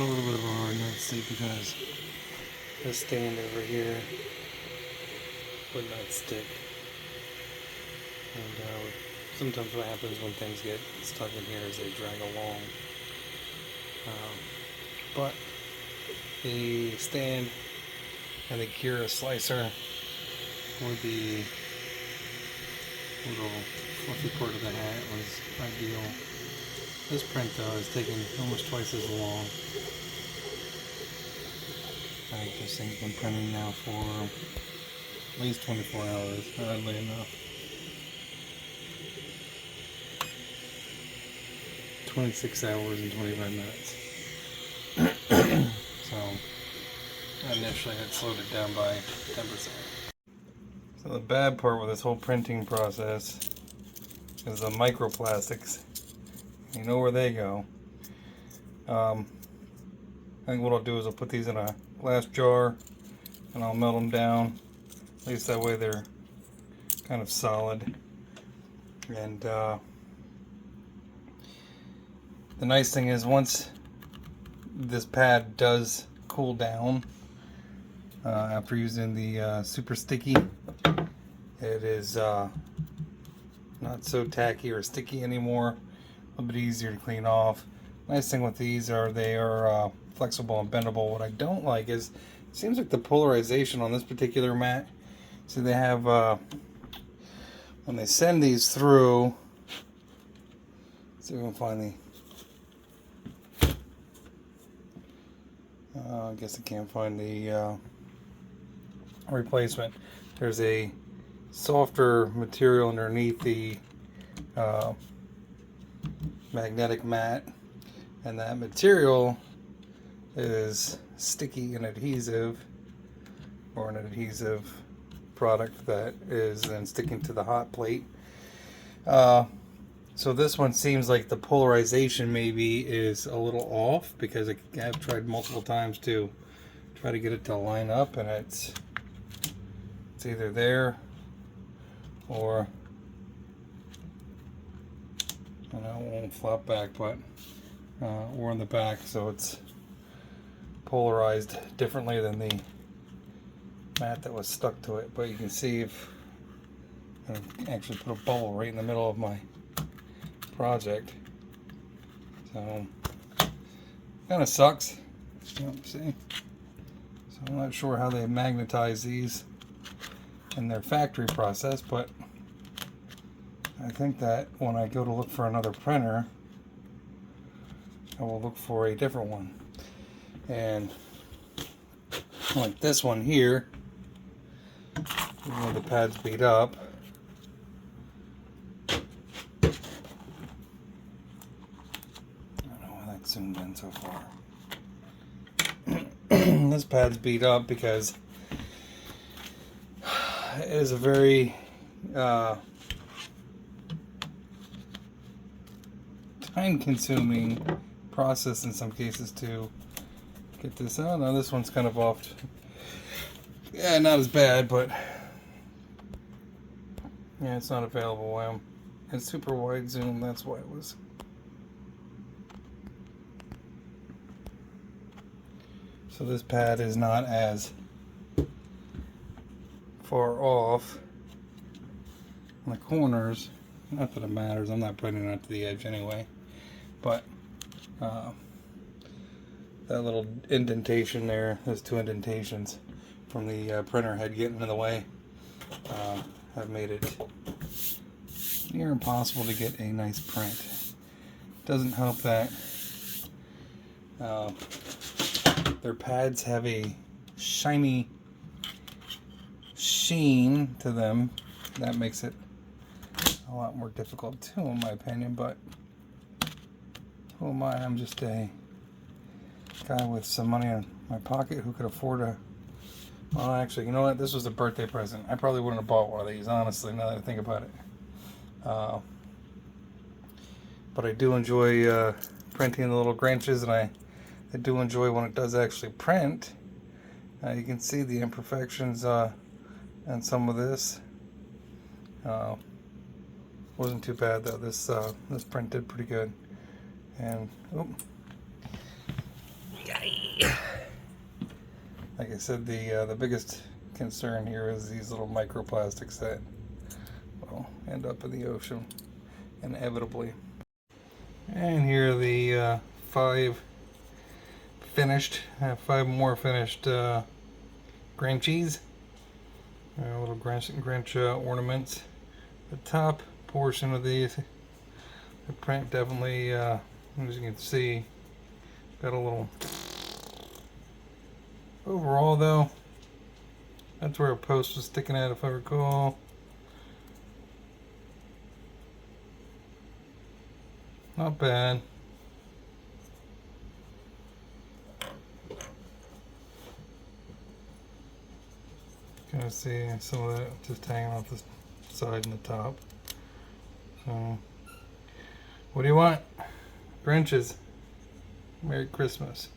a little bit of a hard night's sleep because this stand over here would not stick. And sometimes what happens when things get stuck in here is they drag along. But the stand and the Cura slicer with the little fluffy part of the hat was ideal. This print though is taking almost twice as long. I think this thing's been printing now for at least 24 hours, oddly enough. 26 hours and 25 minutes. So initially I slowed it down by 10%. So the bad part with this whole printing process is the microplastics. You know where they go. I think what I'll do is I'll put these in a glass jar and I'll melt them down. At least that way they're kind of solid. And the nice thing is once this pad does cool down after using the super sticky, it is not so tacky or sticky anymore. A little bit easier to clean off. Nice thing with these are they are flexible and bendable. What I don't like is it seems like the polarization on this particular mat. So they have when they send these through. Let's see if we can find the. I guess I can't find the replacement. There's a softer material underneath the magnetic mat, and that material is sticky and adhesive, or an adhesive product that is then sticking to the hot plate. So this one seems like the polarization maybe is a little off, because I've tried multiple times to try to get it to line up, and it's either there or it won't flop back, but or in the back, so it's polarized differently than the mat that was stuck to it. But you can see if I actually put a bubble right in the middle of my project, so kind of sucks. See, so I'm not sure how they magnetize these in their factory process, but I think that when I go to look for another printer, I will look for a different one. And like this one here, even though the pad's beat up, zoomed in so far. This pad's beat up because it is a very time-consuming process in some cases to get this out. Now this one's kind of off. Yeah, not as bad, but yeah, it's not available. It's super wide zoom. That's why it was. So this pad is not as far off in the corners. Not that it matters, I'm not putting it out to the edge anyway. But that little indentation there, those two indentations from the printer head getting in the way, have made it near impossible to get a nice print. Doesn't help that their pads have a shiny sheen to them. That makes it a lot more difficult too, in my opinion, but who am I? I'm just a guy with some money in my pocket who could afford a... Well, actually, you know what? This was a birthday present. I probably wouldn't have bought one of these, honestly, now that I think about it. But I do enjoy printing the little Grinches, and I do enjoy when it does actually print. You can see the imperfections in some of this. Wasn't too bad though. This print did pretty good. And oh, yeah, Like I said, the biggest concern here is these little microplastics that will end up in the ocean inevitably. And here are the five more finished Grinchies. Little Grinch ornaments. The top portion of these, the print definitely, as you can see, got a little. Overall, though, that's where a post was sticking out, if I recall. Not bad. Kind of see some of that just hanging off the side and the top. So, what do you want? Grinches. Merry Christmas.